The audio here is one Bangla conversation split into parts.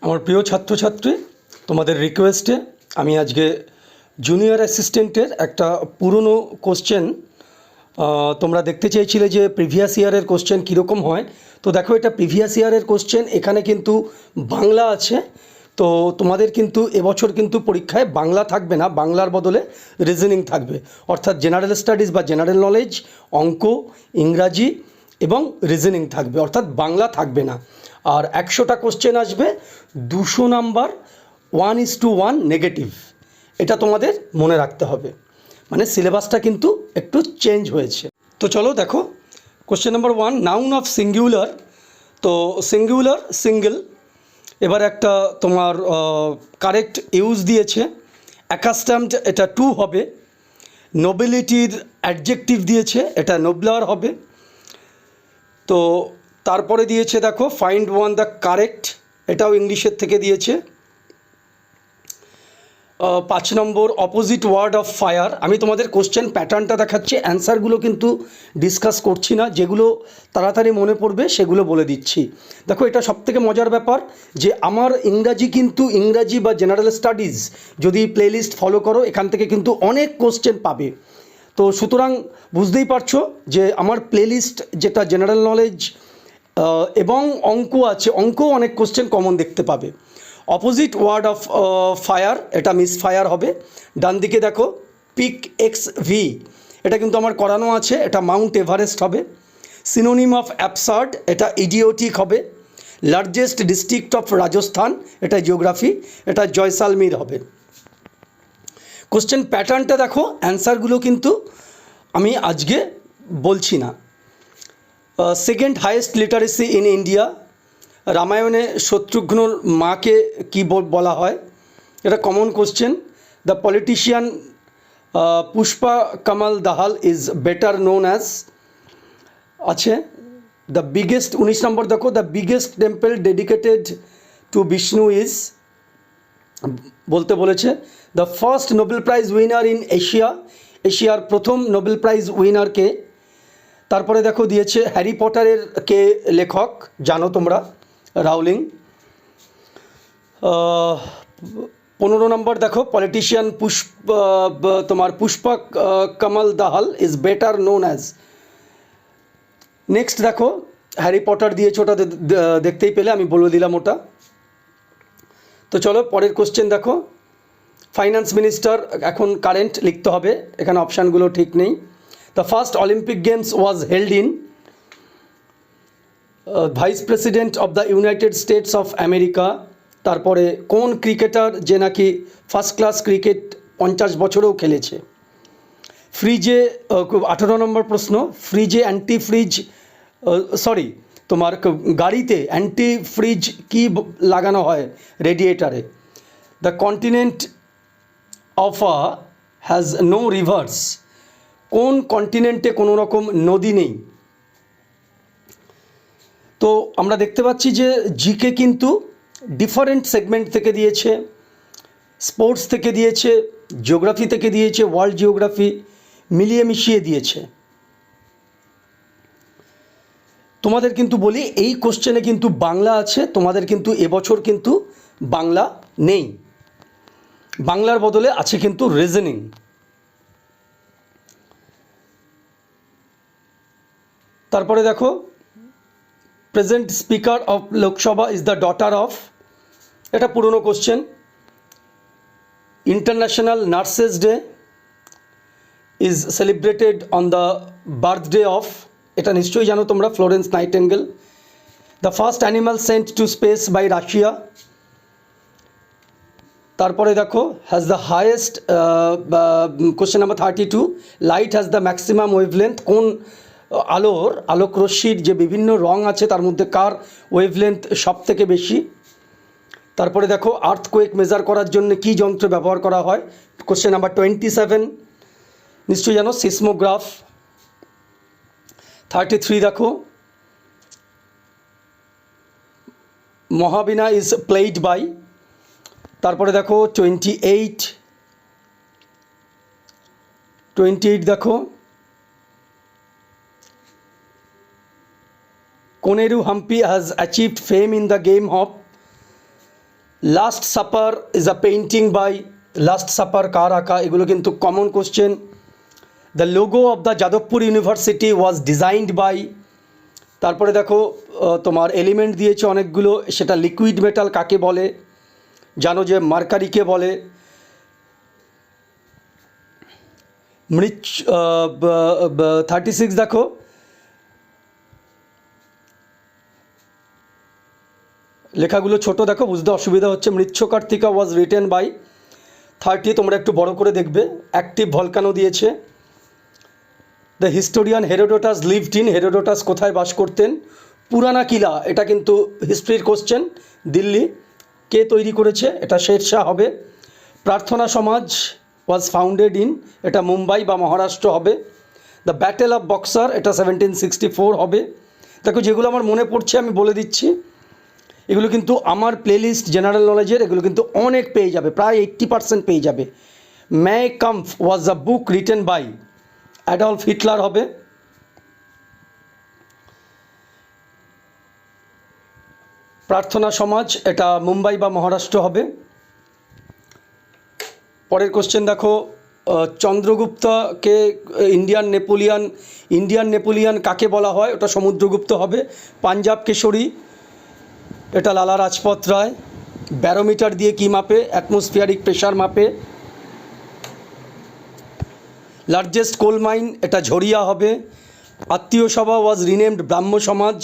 আমার প্রিয় ছাত্রছাত্রী, তোমাদের রিকোয়েস্টে আমি আজকে জুনিয়র অ্যাসিস্ট্যান্টের একটা পুরনো কোশ্চেন তোমরা দেখতে চেয়েছিলে যে প্রিভিয়াস ইয়ারের কোশ্চেন কীরকম হয়। তো দেখো, এটা প্রিভিয়াস ইয়ারের কোশ্চেন, এখানে কিন্তু বাংলা আছে। তো তোমাদের কিন্তু এবছর কিন্তু পরীক্ষায় বাংলা থাকবে না, বাংলার বদলে রিজনিং থাকবে, অর্থাৎ জেনারেল স্টাডিজ বা জেনারেল নলেজ, অঙ্ক, ইংরাজি এবং রিজনিং থাকবে, অর্থাৎ বাংলা থাকবে না। আর 100টা কোশ্চেন আসবে, 200 নাম্বার, 1:1 নেগেটিভ। এটা তোমাদের মনে রাখতে হবে, মানে সিলেবাসটা কিন্তু একটু চেঞ্জ হয়েছে। তো চলো দেখো, question number 1, noun of singular. তো সিঙ্গুলার সিঙ্গেল, এবার একটা তোমার কারেক্ট ইউজ দিয়েছে। অ্যাকাস্টামড, এটা টু হবে। নোবেলিটির অ্যাডজেক্টিভ দিয়েছে, এটা নোবলার হবে। তো তারপরে দিয়েছে দেখো, ফাইন্ড ওয়ান দ্য কারেক্ট, এটাও ইংলিশের থেকে দিয়েছে। 5 নম্বর, অপোজিট ওয়ার্ড অফ ফায়ার। আমি তোমাদের কোশ্চেন প্যাটার্নটা দেখাচ্ছি, অ্যান্সারগুলো কিন্তু ডিসকাস করছি না, যেগুলো তাড়াতাড়ি মনে পড়বে সেগুলো বলে দিচ্ছি। দেখো, এটা সবথেকে মজার ব্যাপার যে আমার ইংরাজি বা জেনারেল স্টাডিজ যদি প্লেলিস্ট ফলো করো, এখান থেকে কিন্তু অনেক কোশ্চেন পাবে। তো সুতরাং বুঝতেই পারছো যে আমার প্লেলিস্ট যেটা জেনারেল নলেজ এবং অঙ্ক আছে, অঙ্কও অনেক কোশ্চেন কমন দেখতে পাবে। অপোজিট ওয়ার্ড অফ ফায়ার, এটা মিস ফায়ার হবে। ডান দিকে দেখো, পিক এক্স ভি, এটা কিন্তু আমার করানো আছে, এটা মাউন্ট এভারেস্ট হবে। সিনোনিম অফ অ্যাবসার্ড, এটা ইডিওটিক হবে। লার্জেস্ট ডিস্ট্রিক্ট অফ রাজস্থান, এটা জিওগ্রাফি, এটা জয়সালমীর হবে। কোশ্চেন প্যাটার্নটা দেখো, অ্যান্সারগুলো কিন্তু আমি আজকে বলছি না। Second highest literacy in India, রামায়ণে শত্রুঘ্নর মাকে কী বলা হয়, এটা common question. The politician Pushpa Kamal Dahal is better known as আছে। দ্য বিগেস্ট 19 নম্বর দেখো, the biggest temple dedicated to Vishnu is বলতে বলেছে। The first Nobel prize winner in Asia, এশিয়ার প্রথম নোবেল প্রাইজ উইনারকে। তারপরে দেখো দিয়েছে হ্যারি পটারের কে লেখক, জানো তোমরা, রাউলিং। 15 নম্বর দেখো, politician Pushpa Kamal Dahal is better known as. Next দেখো, হ্যারি পটার দিয়েছে, ওটা দেখতেই পেলে, আমি বলে দিলাম ওটা। তো চলো পরের কোশ্চেন দেখো, ফাইন্যান্স মিনিস্টার এখন কারেন্ট লিখতে হবে, এখানে অপশানগুলো ঠিক নেই। The first Olympic games was held in, vice president of the United states of America. তারপরে কোন ক্রিকেটার যে নাকি ফার্স্ট ক্লাস ক্রিকেট 50 বছরেও খেলেছে। ফ্রিজে 18 নম্বর প্রশ্ন, ফ্রিজে অ্যান্টি ফ্রিজ তোমার গাড়িতে অ্যান্টি ফ্রিজ কী লাগানো হয় রেডিয়েটারে। The continent of has no rivers, কোন কন্টিনেন্টে কোনো রকম নদী নেই। তো আমরা দেখতে পাচ্ছি যে জিকে কিন্তু ডিফারেন্ট সেগমেন্ট থেকে দিয়েছে, স্পোর্টস থেকে দিয়েছে, জিওগ্রাফি থেকে দিয়েছে, ওয়ার্ল্ড জিওগ্রাফি মিলিয়ে মিশিয়ে দিয়েছে। তোমাদের কিন্তু বলি, এই কোশ্চেনে কিন্তু বাংলা আছে, তোমাদের কিন্তু এবছর কিন্তু বাংলা নেই, বাংলার বদলে আছে কিন্তু রিজনিং। তারপরে দেখো, present speaker of Lok Sabha is the daughter of, এটা পুরনো question. International nurses day is celebrated on the birthday of, এটা নিশ্চয়ই জানো তোমরা, Florence Nightingale. The first animal sent to space by Russia. তারপরে দেখো, has the highest, question number 32, light has the maximum wavelength, কোন আলোকরশ্মির যে বিভিন্ন রং আছে তার মধ্যে কার ওয়েভলেন্থ সব থেকে বেশি। তারপরে দেখো, আর্থকোয়েক মেজার করার জন্য কী যন্ত্র ব্যবহার করা হয়, কোশ্চেন নাম্বার 27, নিশ্চয়ই জানো, সিসমোগ্রাফ। 33 দেখো, মহাবীণা ইজ প্লেইড বাই। তারপরে দেখো 28 দেখো, Koneru Humpy has achieved fame in the game of last supper is a painting by, last supper কার আঁকা, এগুলো কিন্তু common question. The logo of the Jadavpur university was designed by, তারপরে দেখো তোমার এলিমেন্ট দিয়েছে অনেকগুলো, সেটা লিকুইড মেটাল কাকে বলে, জানো যে মার্কারিকে বলে। মৃৎ 36 দেখো, লেখাগুলো ছোট দেখো, বুঝতে অসুবিধা হচ্ছে। মৃচ্ছকার্তিকা ওয়াজ রিটেন বাই। 30 তোমরা একটু বড় করে দেখবে, অ্যাক্টিভ ভলকানো দিয়েছে। The historian Herodotus lived in, Herodotus কোথায় বাস করতেন। পুরানা কিলা, এটা কিন্তু হিস্ট্রির কোশ্চেন, দিল্লি। কে তৈরি করেছে, এটা শেরশাহ হবে। প্রার্থনা সমাজ ওয়াজ ফাউন্ডেড ইন, এটা মুম্বাই বা মহারাষ্ট্র হবে। দ্য ব্যাটেল অফ বক্সার, এটা 1764 হবে। দেখো যেগুলো আমার মনে পড়ছে আমি বলে দিচ্ছি, এগুলো কিন্তু আমার প্লেলিস্ট জেনারেল নলেজের, এগুলো কিন্তু অনেক পেয়ে যাবে, প্রায় 80% পেয়ে যাবে। Mein Kampf was a book written by, Adolf Hitler হবে। প্রার্থনা সমাজ, এটা মুম্বাই বা মহারাষ্ট্র হবে। পরের কোশ্চেন দেখো, চন্দ্রগুপ্তকে ইন্ডিয়ান নেপোলিয়ান কাকে বলা হয়, ওটা সমুদ্রগুপ্ত হবে। পাঞ্জাব কেশরী, এটা লালা রাজপথ রায়। ব্যারোমিটার দিয়ে কি মাপে, অ্যাটমসফিয়ারিক প্রেশার মাপে। লার্জেস্ট কোল মাইন, এটা ঝরিয়া হবে। আত্মীয় সভা ওয়াজ রিনেমড ব্রাহ্ম সমাজ।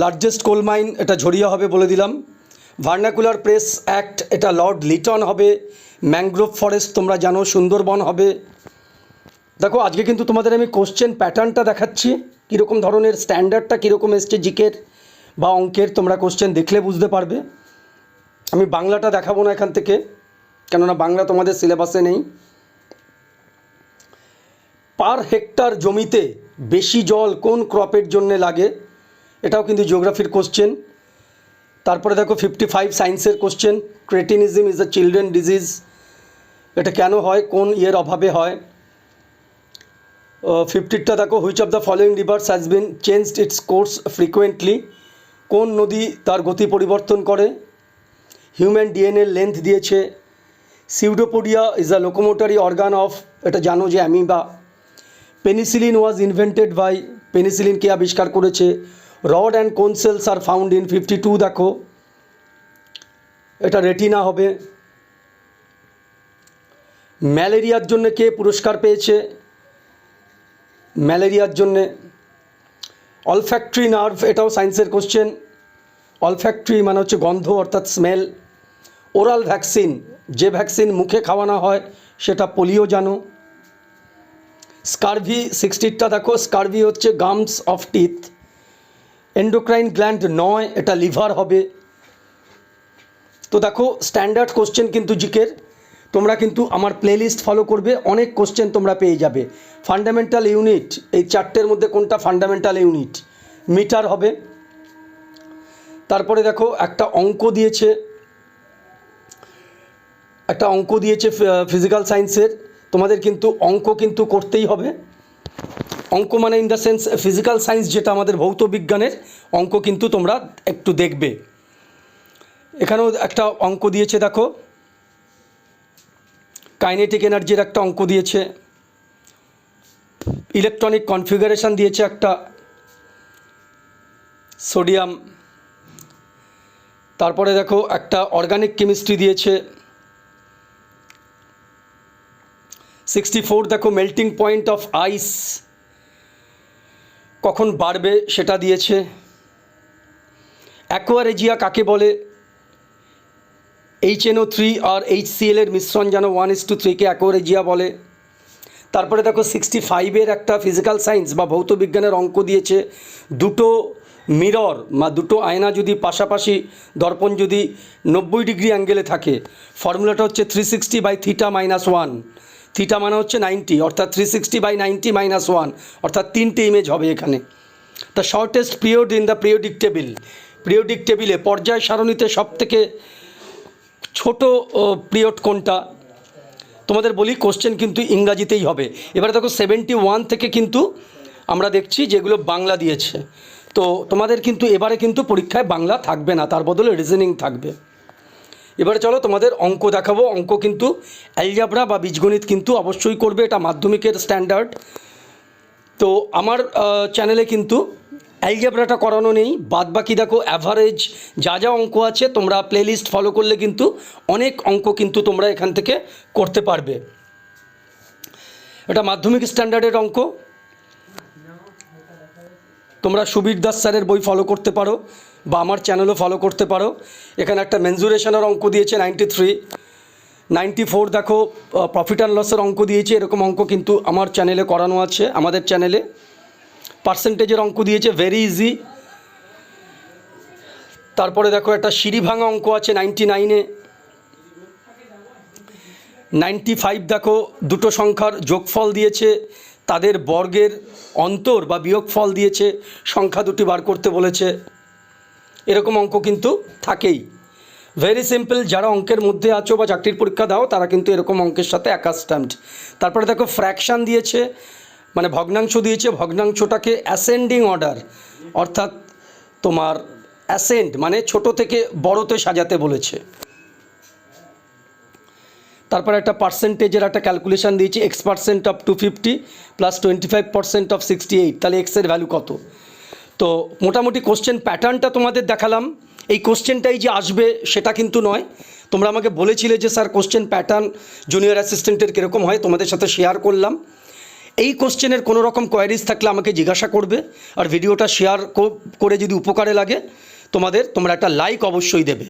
লার্জেস্ট কোল মাইন, এটা ঝরিয়া হবে বলে দিলাম। ভার্নাকুলার প্রেস অ্যাক্ট, এটা লর্ড লিটন হবে। ম্যানগ্রোভ ফরেস্ট তোমরা জানো সুন্দরবন হবে। দেখো আজকে কিন্তু তোমাদের আমি কোশ্চেন প্যাটার্নটা দেখাচ্ছি, কীরকম ধরনের স্ট্যান্ডার্ডটা কীরকম এসছে জিকের বা অঙ্কের, তোমরা কোশ্চেন দেখলে বুঝতে পারবে। আমি বাংলাটা দেখাবো না এখান থেকে, কেননা বাংলা তোমাদের সিলেবাসে নেই। পার হেক্টর জমিতে বেশি জল কোন ক্রপের জন্য লাগে, এটাও কিন্তু জিওগ্রাফির কোশ্চেন। তারপরে দেখো 55 সায়েন্সের question, cretinism is a children disease, এটা কেন হয়, কোন ইয়ের অভাবে হয়। 50টা দেখো, which of the following rivers has been changed its course frequently, কোন নদী তার গতি পরিবর্তন করে। হিউম্যান ডিএনএ লেন্থ দিয়েছে। Pseudopodia is a locomotory organ of, এটা জানো যে amoeba. Penicillin was invented by, penicillin কে আবিষ্কার করেছে। Rod and cone cells are found in 52 দেখো, এটা রেটিনা হবে। ম্যালেরিয়ার জন্য কে পুরস্কার পেয়েছে, ম্যালেরিয়ার জন্যে। অলফ্যাক্টরি নার্ভ, এটাও সায়েন্সের কোশ্চেন। অলফ্যাক্টরি মানে হচ্ছে গন্ধ অর্থাৎ স্মেল। ওরাল ভ্যাকসিন, যে ভ্যাকসিন মুখে খাওয়ানো হয় সেটা পোলিও জানো। স্কারভি 60টা দেখো, স্কারভি হচ্ছে gums of teeth. Endocrine gland নয়, এটা লিভার হবে। তো দেখো স্ট্যান্ডার্ড কোশ্চেন কিন্তু জিকের, তোমরা কিন্তু আমার প্লেলিস্ট ফলো করবে, অনেক কোশ্চেন তোমরা পেয়ে যাবে। ফান্ডামেন্টাল ইউনিট, এই চারটের মধ্যে কোনটা ফান্ডামেন্টাল ইউনিট, মিটার হবে। তারপরে দেখো একটা অঙ্ক দিয়েছে, ফিজিক্যাল সায়েন্সের, তোমাদের কিন্তু অঙ্ক কিন্তু করতেই হবে। অঙ্ক মানে in the sense physical science, যেটা আমাদের ভৌত বিজ্ঞানের অঙ্ক কিন্তু তোমরা একটু দেখবে। এখানেও একটা অঙ্ক দিয়েছে দেখো, কাইনেটিক এনার্জির একটা অঙ্ক দিয়েছে। ইলেকট্রনিক কনফিগারেশন দিয়েছে একটা, সোডিয়াম। তারপরে দেখো একটা অর্গানিক কেমিস্ট্রি দিয়েছে। 64 দেখো, মেল্টিং পয়েন্ট অফ আইস কখন বাড়বে সেটা দিয়েছে। অ্যাকোয়ারেজিয়া কাকে বলে, HNO3 আর HCl এর মিশ্রণ যেন 1:3 কে অ্যাকোয়ারেজিয়া বলে। তারপরে দেখো 65-এর একটা ফিজিক্যাল সায়েন্স বা ভৌত বিজ্ঞানের অঙ্ক দিয়েছে। দুটো মিরর বা দুটো আয়না যদি পাশাপাশি, দর্পণ যদি 90 ডিগ্রি অ্যাঙ্গেলে থাকে, ফর্মুলাটা হচ্ছে 360/θ-1। থিটা মানে হচ্ছে 90, অর্থাৎ 360/90-1, অর্থাৎ 3টে ইমেজ হবে এখানে। The shortest period in the periodic table, periodic টেবিলে পর্যায় সারণীতে সবথেকে ছোট পিরিয়ড কোনটা, তোমাদের বলি কোশ্চেন কিন্তু ইংরাজিতেই হবে। এবারে দেখো 71 থেকে কিন্তু আমরা দেখছি যেগুলো বাংলা দিয়েছে। তো তো তোমাদের কিন্তু এবারে কিন্তু পরীক্ষায় বাংলা থাকবে না, তার বদলে রিজনিং থাকবে। এবারে চলো তোমাদের অঙ্ক দেখাবো। অঙ্ক কিন্তু অ্যালজাবরা বা বীজগণিত কিন্তু অবশ্যই করবে, এটা মাধ্যমিকের স্ট্যান্ডার্ড। তো আমার চ্যানেলে কিন্তু অ্যালজেব্রাটা করানো নেই, বাদ বাকি দেখো অ্যাভারেজ যা যা অঙ্ক আছে তোমরা প্লেলিস্ট ফলো করলে কিন্তু অনেক অঙ্ক কিন্তু তোমরা এখান থেকে করতে পারবে। এটা মাধ্যমিক স্ট্যান্ডার্ডের অঙ্ক। তোমরা সুবীর দাস স্যারের বই ফলো করতে পারো বা আমার চ্যানেলও ফলো করতে পারো। এখানে একটা মেনজুরেশনের অঙ্ক দিয়েছে 93, 94 দেখো প্রফিট অ্যান্ড লসের অঙ্ক দিয়েছে, এরকম অঙ্ক কিন্তু আমার চ্যানেলে করানো আছে, আমাদের চ্যানেলে। পার্সেন্টেজের অঙ্ক দিয়েছে ভেরি ইজি। তারপরে দেখো একটা সিঁড়ি ভাঙা অঙ্ক আছে 99-এ। 95 দেখো দুটো সংখ্যার যোগফল দিয়েছে, তাদের বর্গের অন্তর বা বিয়োগফল দিয়েছে, সংখ্যা দুটি বার করতে বলেছে, এরকম অঙ্ক কিন্তু থাকেই। ভেরি সিম্পল, যারা অঙ্কের মধ্যে আছো বা চাকরির পরীক্ষা দাও তারা কিন্তু এরকম অঙ্কের সাথে অ্যাকাস্টমড। তারপরে দেখো ফ্র্যাকশান দিয়েছে, মানে ভগ্নাংশ দিয়েছে, ভগ্নাংশটাকে অ্যাসেন্ডিং অর্ডার, অর্থাৎ তোমার অ্যাসেন্ড মানে ছোট থেকে বড়তে সাজাতে বলেছে। তারপরে একটা পার্সেন্টেজের একটা ক্যালকুলেশান দিয়েছি, X% অফ 250 প্লাস 25% অফ 68, তাহলে এক্সের ভ্যালু কত। তো মোটামুটি কোশ্চেন প্যাটার্নটা তোমাদের দেখালাম। এই কোশ্চেনটাই যে আসবে সেটা কিন্তু নয়, তোমরা আমাকে বলেছিলে যে স্যার কোশ্চেন প্যাটার্ন জুনিয়র অ্যাসিস্ট্যান্টের কীরকম হয়, তোমাদের সাথে শেয়ার করলাম। এই কোশ্চেনের কোনো রকম কোয়ারিজ থাকলে আমাকে জিজ্ঞাসা করবে, আর ভিডিওটা শেয়ার করে যদি উপকারে লাগে তোমরা একটা লাইক অবশ্যই দেবে।